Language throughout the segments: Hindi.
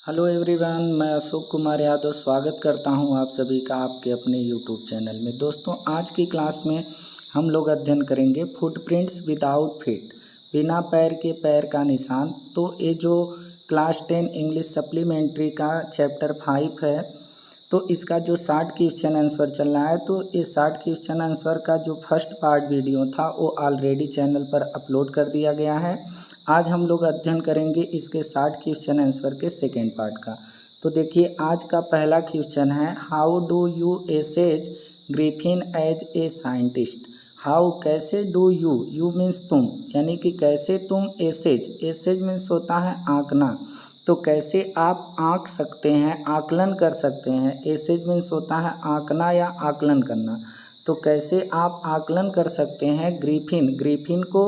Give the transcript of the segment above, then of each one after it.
हेलो एवरीवन, मैं अशोक कुमार यादव स्वागत करता हूं आप सभी का आपके अपने यूट्यूब चैनल में। दोस्तों, आज की क्लास में हम लोग अध्ययन करेंगे फुटप्रिंट्स विदाउट फीट, बिना पैर के पैर का निशान। तो ये जो क्लास 10 इंग्लिश सप्लीमेंट्री का चैप्टर 5 है, तो इसका जो 60 क्वेश्चन आंसर चल रहा है, तो ये 60 क्वेश्चन आंसर का जो फर्स्ट पार्ट वीडियो था वो ऑलरेडी चैनल पर अपलोड कर दिया गया है। आज हम लोग अध्ययन करेंगे इसके 60 क्वेश्चन आंसर के सेकेंड पार्ट का। तो देखिए, आज का पहला क्वेश्चन है, how do you assess Griffin as a scientist. How, कैसे, डू यू मीन्स तुम, यानी कि कैसे तुम एसेज मीन्स होता है आंकना। तो कैसे आप आंक सकते हैं, आकलन कर सकते हैं। एसेज मीन्स होता है आंकना या आकलन करना। तो कैसे आप आकलन कर सकते हैं ग्रिफिन को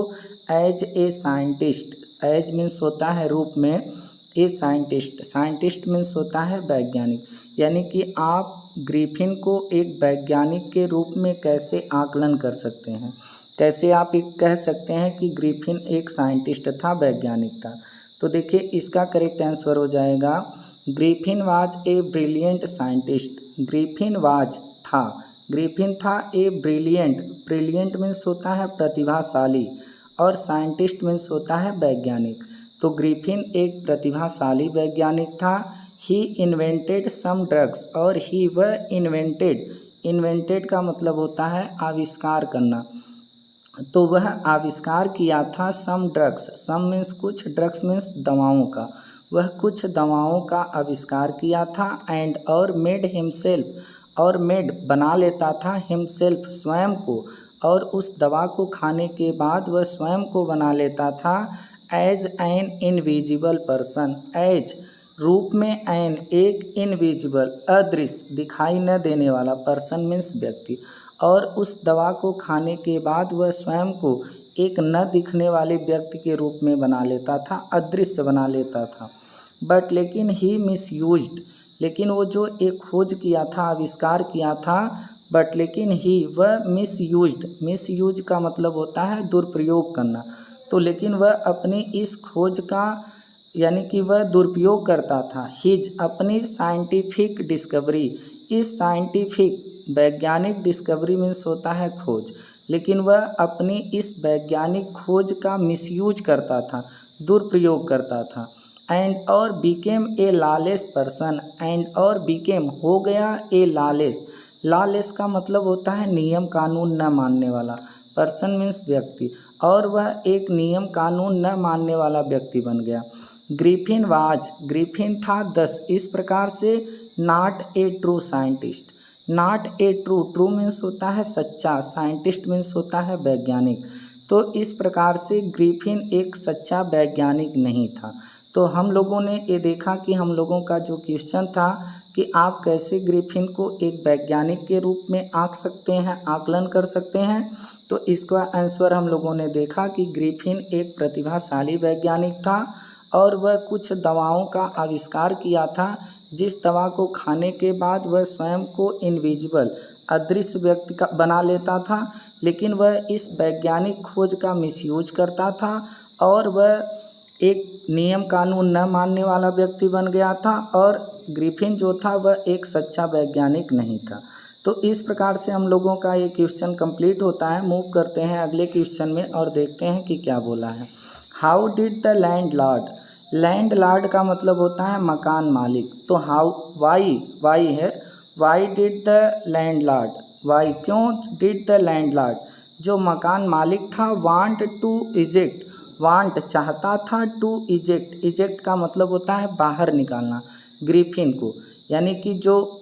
as a scientist. As means होता है रूप में, ए साइंटिस्ट मीन्स होता है वैज्ञानिक, यानी कि आप ग्रिफिन को एक वैज्ञानिक के रूप में कैसे आकलन कर सकते हैं। कैसे आप एक कह सकते हैं कि ग्रिफिन एक साइंटिस्ट था, वैज्ञानिक था। तो देखिए, इसका करेक्ट आंसर हो जाएगा, Griffin was a brilliant scientist. Griffin था ए ब्रिलियंट मीन्स होता है प्रतिभाशाली, और साइंटिस्ट मीन्स होता है वैज्ञानिक। तो ग्रिफिन एक प्रतिभाशाली वैज्ञानिक था। ही इन्वेंटेड सम ड्रग्स, और ही वह इन्वेंटेड का मतलब होता है आविष्कार करना। तो वह आविष्कार किया था सम ड्रग्स, सम मीन्स कुछ, ड्रग्स मीन्स दवाओं का। वह कुछ दवाओं का आविष्कार किया था। एंड और मेड हिमसेल्फ, और मेड बना लेता था हिमसेल्फ स्वयं को, और उस दवा को खाने के बाद वह स्वयं को बना लेता था as an invisible person. As रूप में, एन एक, इनविजिबल अदृश्य दिखाई न देने वाला, पर्सन मीन्स व्यक्ति, और उस दवा को खाने के बाद वह स्वयं को एक न दिखने वाले व्यक्ति के रूप में बना लेता था, अदृश्य बना लेता था। बट लेकिन ही मिसयूज्ड, लेकिन वो जो एक खोज किया था, आविष्कार किया था, बट लेकिन ही वह मिसयूज का मतलब होता है दुरुपयोग करना। तो लेकिन वह अपनी इस खोज का, यानी कि वह दुरुपयोग करता था। हिज अपनी साइंटिफिक डिस्कवरी, इस साइंटिफिक वैज्ञानिक डिस्कवरी मीन्स होता है खोज, लेकिन वह अपनी इस वैज्ञानिक खोज का मिसयूज करता था, दुरुपयोग करता था। एंड और became a lawless person, and और बिकेम हो गया ए लॉलेस का मतलब होता है नियम कानून न मानने वाला, पर्सन मीन्स व्यक्ति, और वह एक नियम कानून न मानने वाला व्यक्ति बन गया। ग्रिफिन था 10 इस प्रकार से, not a true scientist. Not a true means होता है सच्चा, साइंटिस्ट मीन्स होता है वैज्ञानिक। तो इस प्रकार से ग्रिफिन एक सच्चा वैज्ञानिक नहीं था। तो हम लोगों ने ये देखा कि हम लोगों का जो क्वेश्चन था कि आप कैसे ग्रिफिन को एक वैज्ञानिक के रूप में आंक सकते हैं, आकलन कर सकते हैं। तो इसका आंसर हम लोगों ने देखा कि ग्रिफिन एक प्रतिभाशाली वैज्ञानिक था, और वह कुछ दवाओं का आविष्कार किया था, जिस दवा को खाने के बाद वह स्वयं को इनविजिबल अदृश्य व्यक्ति का बना लेता था, लेकिन वह इस वैज्ञानिक खोज का मिसयूज करता था, और वह एक नियम कानून न मानने वाला व्यक्ति बन गया था, और ग्रिफिन जो था वह एक सच्चा वैज्ञानिक नहीं था। तो इस प्रकार से हम लोगों का ये क्वेश्चन कंप्लीट होता है। मूव करते हैं अगले क्वेश्चन में और देखते हैं कि क्या बोला है। हाउ डिड द लैंड का मतलब होता है मकान मालिक। तो हाउ, वाई है, why did the landlord, why क्यों, डिड द लैंडलॉर्ड जो मकान मालिक था, वांट टू इजेक्ट, वांट चाहता था, टू इजेक्ट का मतलब होता है बाहर निकालना, ग्रिफिन को, यानी कि जो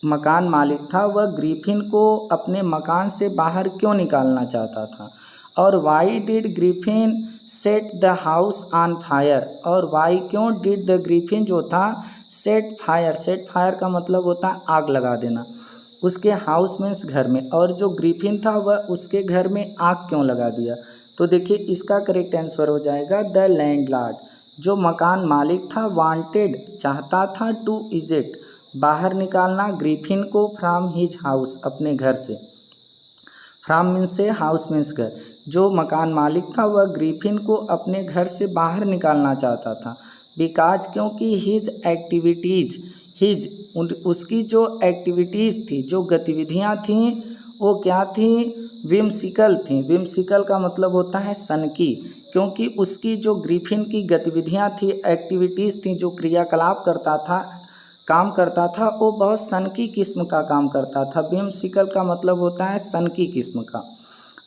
मकान मालिक था वह ग्रिफिन को अपने मकान से बाहर क्यों निकालना चाहता था। और why did Griffin set the house on fire, और वाई क्यों डिड द ग्रिफिन जो था सेट फायर का मतलब होता है आग लगा देना, उसके हाउस मीन्स घर में, और जो ग्रिफिन था वह उसके घर में आग क्यों लगा दिया। तो देखिए, इसका करेक्ट आंसर हो जाएगा द लैंडलॉर्ड जो मकान मालिक था, वांटेड चाहता था, टू इजेक्ट बाहर निकालना, ग्रिफिन को फ्रॉम हिज हाउस अपने घर से। फ्रॉम मीन्स से, हाउस मीन्स घर। जो मकान मालिक था वह ग्रिफिन को अपने घर से बाहर निकालना चाहता था, बिकॉज क्योंकि हिज एक्टिविटीज़, हिज उसकी जो एक्टिविटीज़ थी, जो गतिविधियाँ थीं, वो क्या थी, विम्सिकल थी। विम्सिकल का मतलब होता है सनकी, क्योंकि उसकी जो ग्रिफिन की गतिविधियाँ थी, एक्टिविटीज़ थी, जो क्रियाकलाप करता था, काम करता था, वो बहुत सनकी किस्म का काम करता था। विम्सिकल का मतलब होता है सनकी किस्म का।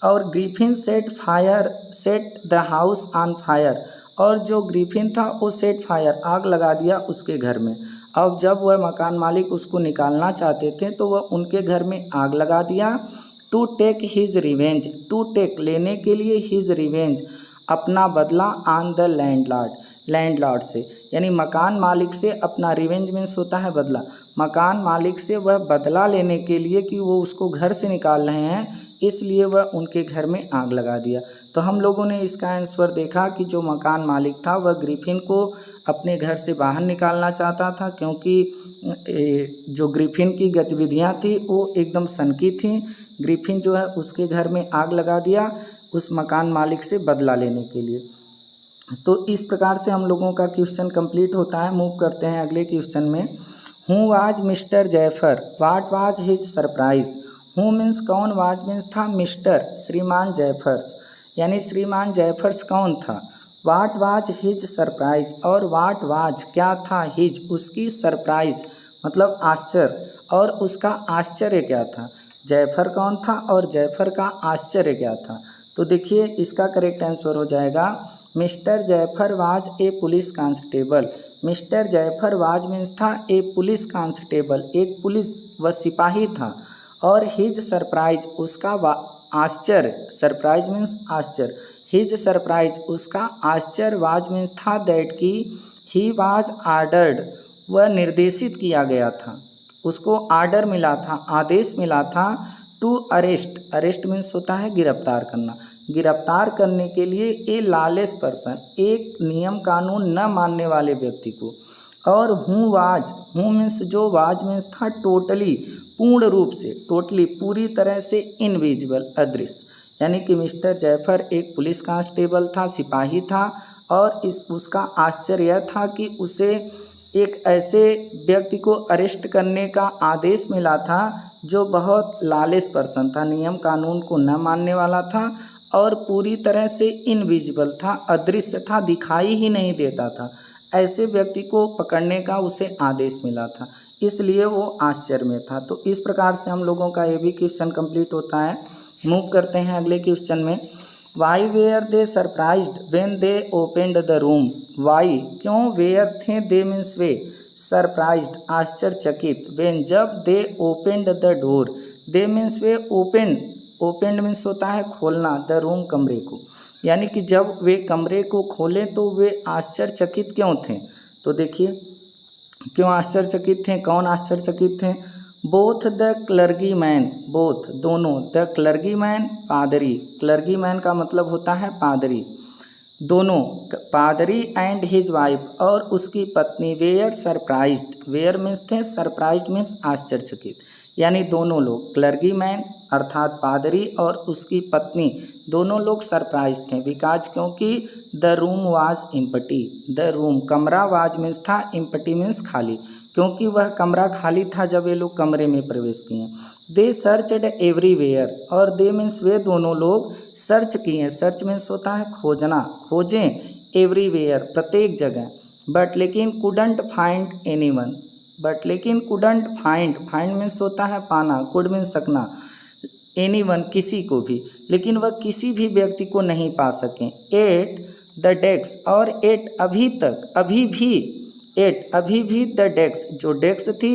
और Griffin set the house on fire, और जो ग्रिफिन था वो सेट फायर, आग लगा दिया उसके घर में। अब जब वह मकान मालिक उसको निकालना चाहते थे तो वह उनके घर में आग लगा दिया। To take his revenge, to take लेने के लिए, हिज रिवेंज अपना बदला, ऑन द लैंडलॉर्ड से, यानी मकान मालिक से अपना, रिवेंज मीन्स होता है बदला, मकान मालिक से वह बदला लेने के लिए कि वो उसको घर से निकाल रहे हैं, इसलिए वह उनके घर में आग लगा दिया। तो हम लोगों ने इसका आंसर देखा कि जो मकान मालिक था वह ग्रिफिन को अपने घर से बाहर निकालना चाहता था, क्योंकि जो ग्रिफिन की गतिविधियां थी वो एकदम सनकी थी। ग्रिफिन जो है उसके घर में आग लगा दिया उस मकान मालिक से बदला लेने के लिए। तो इस प्रकार से हम लोगों का क्वेश्चन कंप्लीट होता है। मूव करते हैं अगले क्वेश्चन में। Who was mister Jaffer, what was his surprise. Who means कौन, वाज मीन्स था मिस्टर, श्रीमान जैफर्स, यानी श्रीमान जैफर्स कौन था। व्हाट वाज हिज सरप्राइज, और व्हाट वाज क्या था, हिज उसकी, सरप्राइज मतलब आश्चर्य, और उसका आश्चर्य क्या था। जैफर कौन था और जैफर का आश्चर्य क्या था। तो देखिए इसका करेक्ट आंसर हो जाएगा mister Jaffer was a police constable. Mister Jaffer was means था ए पुलिस कांस्टेबल, एक पुलिस व सिपाही था। और हिज सरप्राइज उसका आश्चर्य, सरप्राइज मीन्स आश्चर्य, हिज सरप्राइज उसका आश्चर्य, वाज मीन्स था दैट की, ही वाज आर्डर्ड वह निर्देशित किया गया था, उसको आर्डर मिला था, आदेश मिला था, टू अरेस्ट, अरेस्ट मीन्स होता है गिरफ्तार करना, गिरफ्तार करने के लिए ए लॉलेस पर्सन, एक नियम कानून न मानने वाले व्यक्ति को। और हूँ वाज, हूँ मीन्स जो, वाज मीन्स था टोटली, पूर्ण रूप से, टोटली पूरी तरह से, इनविजिबल अदृश्य, यानी कि मिस्टर जैफर एक पुलिस कांस्टेबल था, सिपाही था, और उसका आश्चर्य यह था कि उसे एक ऐसे व्यक्ति को अरेस्ट करने का आदेश मिला था जो बहुत लॉलेस पर्सन था, नियम कानून को न मानने वाला था, और पूरी तरह से इनविजिबल था, अदृश्य था, दिखाई ही नहीं देता था। ऐसे व्यक्ति को पकड़ने का उसे आदेश मिला था, इसलिए वो आश्चर्य में था। तो इस प्रकार से हम लोगों का ये भी क्वेश्चन कंप्लीट होता है। मूव करते हैं अगले क्वेश्चन में। Why were they surprised when they opened the room. Why क्यों, वेयर थे, दे मीन्स वे, सरप्राइज्ड आश्चर्यचकित, व्हेन जब, they opened the door, they means वे ओपेंड, ओपेंड मीन्स होता है खोलना, द रूम कमरे को, यानी कि जब वे कमरे को खोले तो वे आश्चर्यचकित क्यों थे। तो देखिए क्यों आश्चर्यचकित थे, कौन आश्चर्यचकित थे। Both the clergy man, both दोनों, द क्लर्गी मैन पादरी, क्लर्गी मैन का मतलब होता है पादरी, दोनों पादरी, एंड हिज वाइफ और उसकी पत्नी, वेयर सरप्राइज्ड, वेयर मीन्स थे, सरप्राइज्ड मीन्स आश्चर्यचकित, यानी दोनों लोग, क्लर्गी मैन अर्थात पादरी और उसकी पत्नी दोनों लोग सरप्राइज थे। बिकॉज क्योंकि the room was empty, the room कमरा, वाज मीन्स था, इम्पटी मीन्स खाली, क्योंकि वह कमरा खाली था जब ये लोग कमरे में प्रवेश किए। दे सर्चड एवरीवेयर, और दे मीन्स वे दोनों लोग सर्च किए, सर्च मीन्स होता है खोजना, खोजें, एवरीवेयर प्रत्येक जगह, बट लेकिन कुडंट फाइंड एनीवन, बट लेकिन कुडंट फाइंड, फाइंड मीन्स होता है पाना, कुड मीन्स सकना, एनीवन किसी को भी, लेकिन वह किसी भी व्यक्ति को नहीं पा सकें। एट द डेस्क, और एट अभी तक, अभी भी, एट अभी भी, द डेस्क जो डेस्क थी,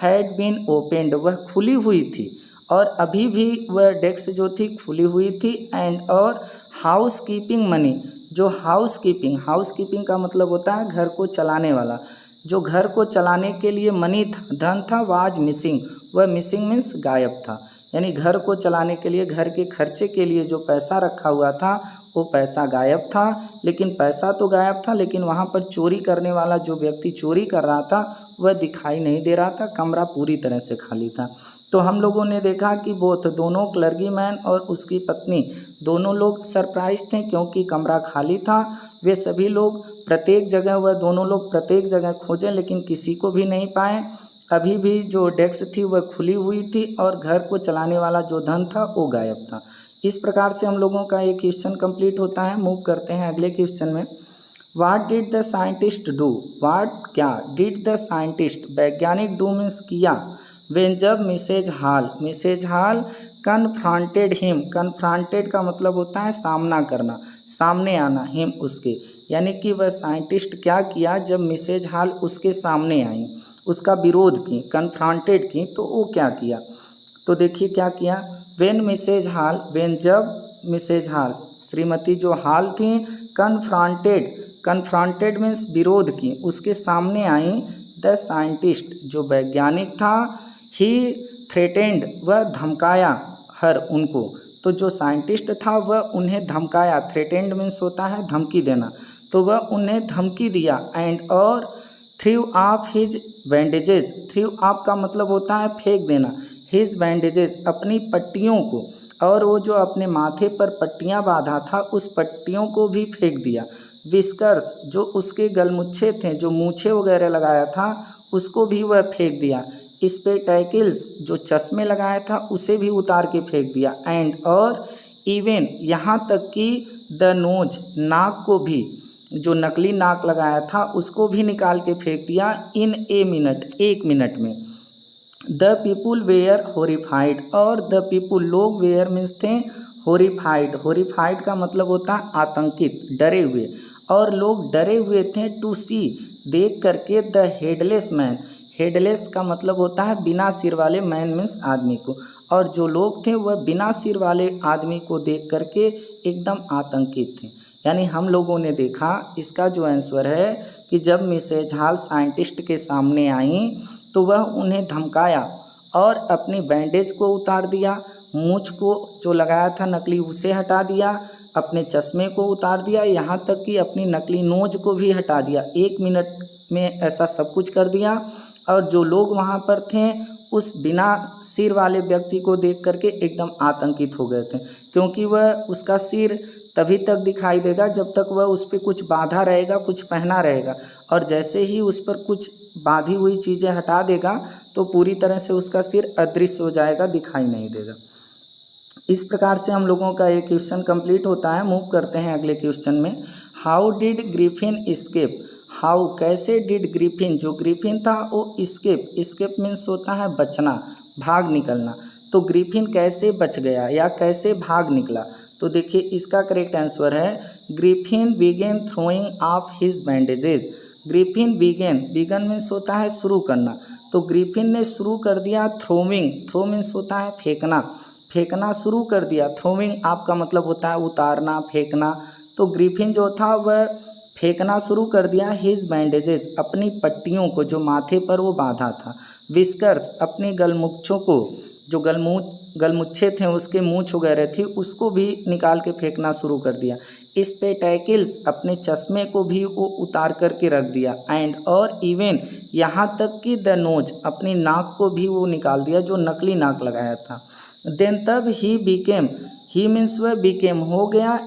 हैड बीन ओपेंड वह खुली हुई थी, और अभी भी वह डेस्क जो थी खुली हुई थी, एंड और हाउस कीपिंग मनी, जो हाउस कीपिंग, हाउस कीपिंग का मतलब होता है घर को चलाने वाला, जो घर को चलाने के लिए मनी था, धन था, वाज मिसिंग वह मिसिंग मीन्स गायब था, यानी घर को चलाने के लिए, घर के खर्चे के लिए जो पैसा रखा हुआ था वो पैसा गायब था। लेकिन पैसा तो गायब था, लेकिन वहाँ पर चोरी करने वाला जो व्यक्ति चोरी कर रहा था वह दिखाई नहीं दे रहा था, कमरा पूरी तरह से खाली था। तो हम लोगों ने देखा कि दोनों क्लर्गीमैन और उसकी पत्नी दोनों लोग सरप्राइज थे, क्योंकि कमरा खाली था। वे सभी लोग वह दोनों लोग प्रत्येक जगह खोजे, लेकिन किसी को भी नहीं पाए। अभी भी जो डेस्क थी वह खुली हुई थी और घर को चलाने वाला जो धन था वो गायब था। इस प्रकार से हम लोगों का ये क्वेश्चन कंप्लीट होता है। मूव करते हैं अगले क्वेश्चन में। What did the scientist do, what क्या डिड द साइंटिस्ट वैज्ञानिक डू मीन्स किया, वेन जब Mrs Hall confronted him, confronted का मतलब होता है सामना करना, सामने आना, हिम उसके, यानी कि वह साइंटिस्ट क्या किया जब मिसेज हाल उसके सामने आई, उसका विरोध की, कन्फ्रंटेड की, तो वो क्या किया। तो देखिए क्या किया, वेन जब मिसेज हाल श्रीमती जो हाल थी कन्फ्रंटेड मीन्स विरोध की, उसके सामने आई, द साइंटिस्ट जो वैज्ञानिक था, ही थ्रेटेंड वह धमकाया, हर उनको, तो जो साइंटिस्ट था वह उन्हें धमकाया, थ्रेटेंड मीन्स होता है धमकी देना, तो वह उन्हें धमकी दिया, एंड और through of his bandages, through of का मतलब होता है फेंक देना, हिज बैंडेजेस अपनी पट्टियों को, और वो जो अपने माथे पर पट्टियां बांधा था उस पट्टियों को भी फेंक दिया। विस्कर्स जो उसके गलमुच्छे थे, जो मूछे वगैरह लगाया था उसको भी वह फेंक दिया। स्पेक्टेकल्स जो चश्मे लगाया था उसे भी उतार के फेंक दिया, एंड और इवन यहाँ तक कि द नोज नाक को भी, जो नकली नाक लगाया था उसको भी निकाल के फेंक दिया, इन ए मिनट, 1 मिनट में। द पीपुल वेयर हॉरिफाइड, और द पीपुल लोग, वेयर मीन्स थे, हॉरिफाइड, हॉरिफाइड का मतलब होता है आतंकित, डरे हुए, और लोग डरे हुए थे, टू सी देख करके, द हेडलेस मैन, हेडलेस का मतलब होता है बिना सिर वाले, मैन मीन्स आदमी को, और जो लोग थे वह बिना सिर वाले आदमी को देख करके एकदम आतंकित थे। यानी हम लोगों ने देखा इसका जो आंसर है कि जब मिसेज हाल साइंटिस्ट के सामने आई तो वह उन्हें धमकाया और अपनी बैंडेज को उतार दिया, मूंछ को जो लगाया था नकली उसे हटा दिया, अपने चश्मे को उतार दिया, यहाँ तक कि अपनी नकली नोज को भी हटा दिया। 1 मिनट में ऐसा सब कुछ कर दिया। और जो लोग वहाँ पर थे उस बिना सिर वाले व्यक्ति को देख करके एकदम आतंकित हो गए थे, क्योंकि वह उसका सिर तभी तक दिखाई देगा जब तक वह उस पर कुछ बांधा रहेगा, कुछ पहना रहेगा, और जैसे ही उस पर कुछ बांधी हुई चीज़ें हटा देगा तो पूरी तरह से उसका सिर अदृश्य हो जाएगा, दिखाई नहीं देगा। इस प्रकार से हम लोगों का ये क्वेश्चन कंप्लीट होता है। मूव करते हैं अगले क्वेश्चन में। How did Griffin escape, how कैसे डिड ग्रिफिन, जो ग्रिफिन था वो एस्केप मीन्स होता है बचना, भाग निकलना, तो ग्रिफिन कैसे बच गया या कैसे भाग निकला। तो देखिए इसका करेक्ट आंसर है Griffin began throwing off his bandages, Griffin began means होता है शुरू करना, तो ग्रिफिन ने शुरू कर दिया थ्रोइंग, थ्रो मीन्स होता है फेंकना, फेंकना शुरू कर दिया, थ्रोइंग आपका मतलब होता है उतारना, फेंकना, तो ग्रिफिन जो था वह फेंकना शुरू कर दिया, हिज बैंडेजेस अपनी पट्टियों को जो माथे पर वो बांधा था, विस्कर्स अपनी गलमुच्छों को, जो गलमुच्छे थे उसके मूंछ वगैरह थी उसको भी निकाल के फेंकना शुरू कर दिया, स्पेक्टेकल्स अपने चश्मे को भी वो उतार करके रख दिया, एंड और इवन यहाँ तक कि द नोज अपनी नाक को भी वो निकाल दिया जो नकली नाक लगाया था। देन तब ही बिकेम, ही मीन्स वह बिकेम हो गया,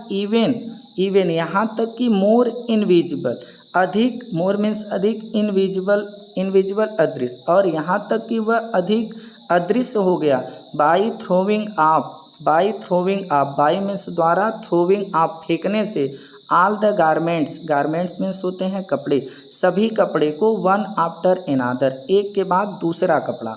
इवन यहाँ तक कि मोर इनविजिबल, अधिक, मोर मीन्स अधिक, इनविजिबल अदृश्य, और यहाँ तक कि वह अधिक अदृश्य हो गया, by throwing of, by means द्वारा, थ्रोविंग ऑफ फेंकने से, ऑल द गारमेंट्स मीन्स होते हैं कपड़े, सभी कपड़े को, वन आफ्टर एनादर एक के बाद दूसरा कपड़ा,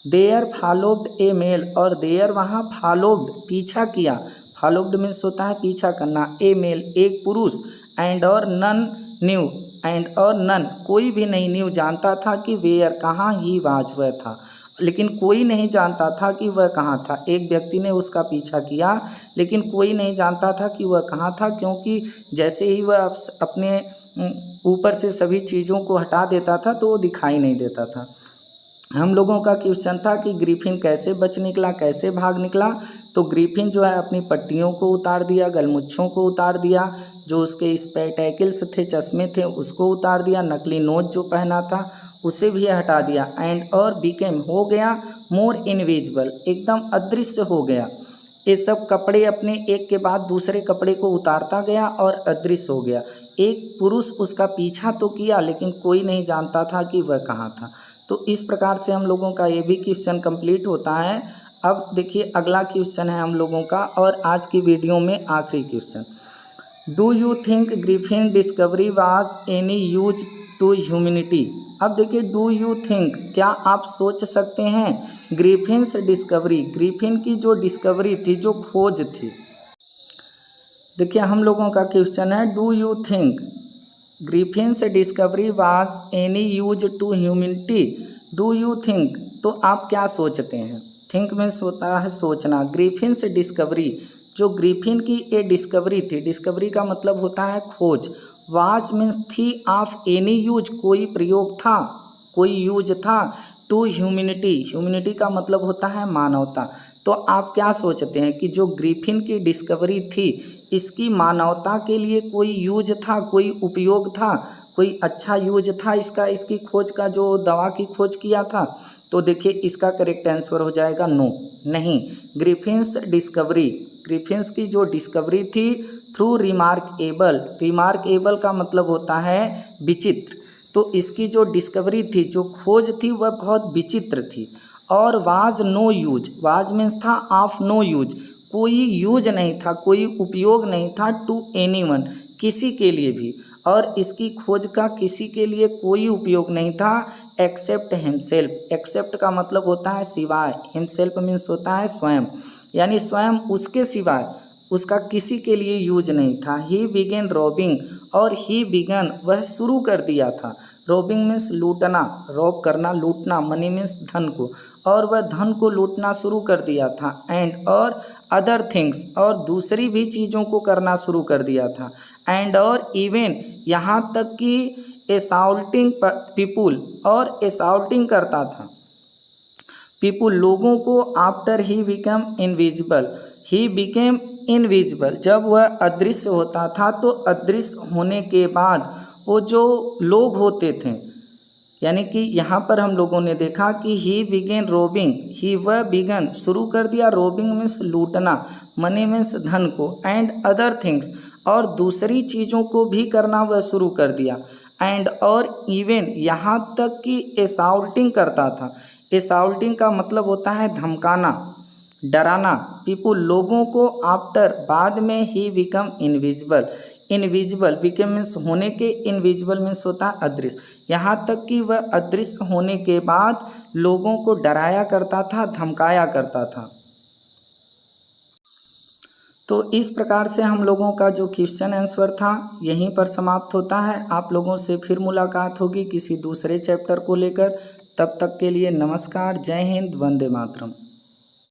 देयर फॉलोड ए मेल, और देयर वहाँ फॉलोड पीछा किया, फॉलोड मीन्स होता है पीछा करना, ए मेल एक पुरुष, एंड और नन न्यू, एंड और नन कोई भी नहीं, न्यू जानता था कि वेयर कहाँ, ही वाज वह था, लेकिन कोई नहीं जानता था कि वह कहाँ था। एक व्यक्ति ने उसका पीछा किया लेकिन कोई नहीं जानता था कि वह कहाँ था, क्योंकि जैसे ही वह अपने ऊपर से सभी चीज़ों को हटा देता था तो वो दिखाई नहीं देता था। हम लोगों का क्वेश्चन था कि ग्रिफिन कैसे बच निकला, कैसे भाग निकला, तो ग्रिफिन जो है अपनी पट्टियों को उतार दिया, गलमुच्छों को उतार दिया, जो उसके स्पेक्टेकल्स थे, चश्मे थे, उसको उतार दिया, नकली नोज जो पहना था उसे भी हटा दिया। एंड और बिकेम हो गया मोर इनविजिबल, एकदम अदृश्य हो गया। ये सब कपड़े अपने एक के बाद दूसरे कपड़े को उतारता गया और अदृश्य हो गया। एक पुरुष उसका पीछा तो किया लेकिन कोई नहीं जानता था कि वह कहाँ था। तो इस प्रकार से हम लोगों का ये भी क्वेश्चन कंप्लीट होता है। अब देखिए अगला क्वेश्चन है हम लोगों का और आज की वीडियो में आखिरी question. Do you think Griffin discovery was any use to humanity. अब देखिए डू यू थिंक, क्या आप सोच सकते हैं ग्रिफिन्स डिस्कवरी, ग्रिफिन की जो डिस्कवरी थी, जो खोज थी। देखिए हम लोगों का क्वेश्चन है do you think Griffin's discovery was any use to humanity. Do you think, तो आप क्या सोचते हैं। थिंक मीन्स होता है सोचना। ग्रिफिन्स डिस्कवरी, जो ग्रिफिन की ये डिस्कवरी थी, डिस्कवरी का मतलब होता है खोज। वाज मीन्स थी, ऑफ एनी यूज कोई प्रयोग था, कोई यूज था। टू ह्यूमैनिटी, ह्यूमैनिटी का मतलब होता है मानवता। तो आप क्या सोचते हैं कि जो ग्रिफिन की डिस्कवरी थी इसकी मानवता के लिए कोई यूज था, कोई उपयोग था, कोई अच्छा यूज था इसका, इसकी खोज का, जो दवा की खोज किया था। तो देखिए इसका करेक्ट आंसर हो जाएगा नो, नहीं। ग्रिफिन्स डिस्कवरी, ग्रिफिन्स की जो डिस्कवरी थी थ्रू रिमार्केबल, रिमार्केबल का मतलब होता है विचित्र। तो इसकी जो डिस्कवरी थी, जो खोज थी, वह बहुत विचित्र थी। और was no use, was means था ऑफ नो यूज, कोई यूज नहीं था, कोई उपयोग नहीं था। टू एनीवन, किसी के लिए भी। और इसकी खोज का किसी के लिए कोई उपयोग नहीं था एक्सेप्ट हिमसेल्फ। एक्सेप्ट का मतलब होता है सिवाय, हिमसेल्फ मीन्स होता है स्वयं, यानी स्वयं उसके सिवाय उसका किसी के लिए यूज नहीं था। ही बिगेन रॉबिंग, और ही बिगन वह शुरू कर दिया था। रॉबिंग मीन्स लूटना, रॉब करना, लूटना। मनी मीन्स धन को, और वह धन को लूटना शुरू कर दिया था। एंड और अदर थिंग्स, और दूसरी भी चीज़ों को करना शुरू कर दिया था। एंड और इवन, यहाँ तक कि एसाल्टिंग पीपुल, और एसाल्टिंग करता था पीपुल, लोगों को। After he become invisible, he became invisible, जब वह अदृश्य होता था तो अदृश्य होने के बाद वो जो लोग होते थे, यानी कि यहाँ पर हम लोगों ने देखा कि ही बिगेन रोबिंग, ही वह बिगन शुरू कर दिया, रोबिंग मीन्स लूटना, मनी मीन्स धन को। एंड अदर थिंग्स, और दूसरी चीज़ों को भी करना वह शुरू कर दिया। एंड और इवन, यहाँ तक कि एसाल्टिंग करता था। एसाल्टिंग का मतलब होता है धमकाना, डराना। पीपुल, लोगों को। आफ्टर, बाद में। He become invisible, invisible become means होने के, इनविजिबल मीन्स होता है अदृश्य। यहाँ तक कि वह अदृश्य होने के बाद लोगों को डराया करता था, धमकाया करता था। तो इस प्रकार से हम लोगों का जो क्वेश्चन आंसर था यहीं पर समाप्त होता है। आप लोगों से फिर मुलाकात होगी किसी दूसरे चैप्टर को लेकर। तब तक के लिए नमस्कार, जय हिंद, वंदे मातरम।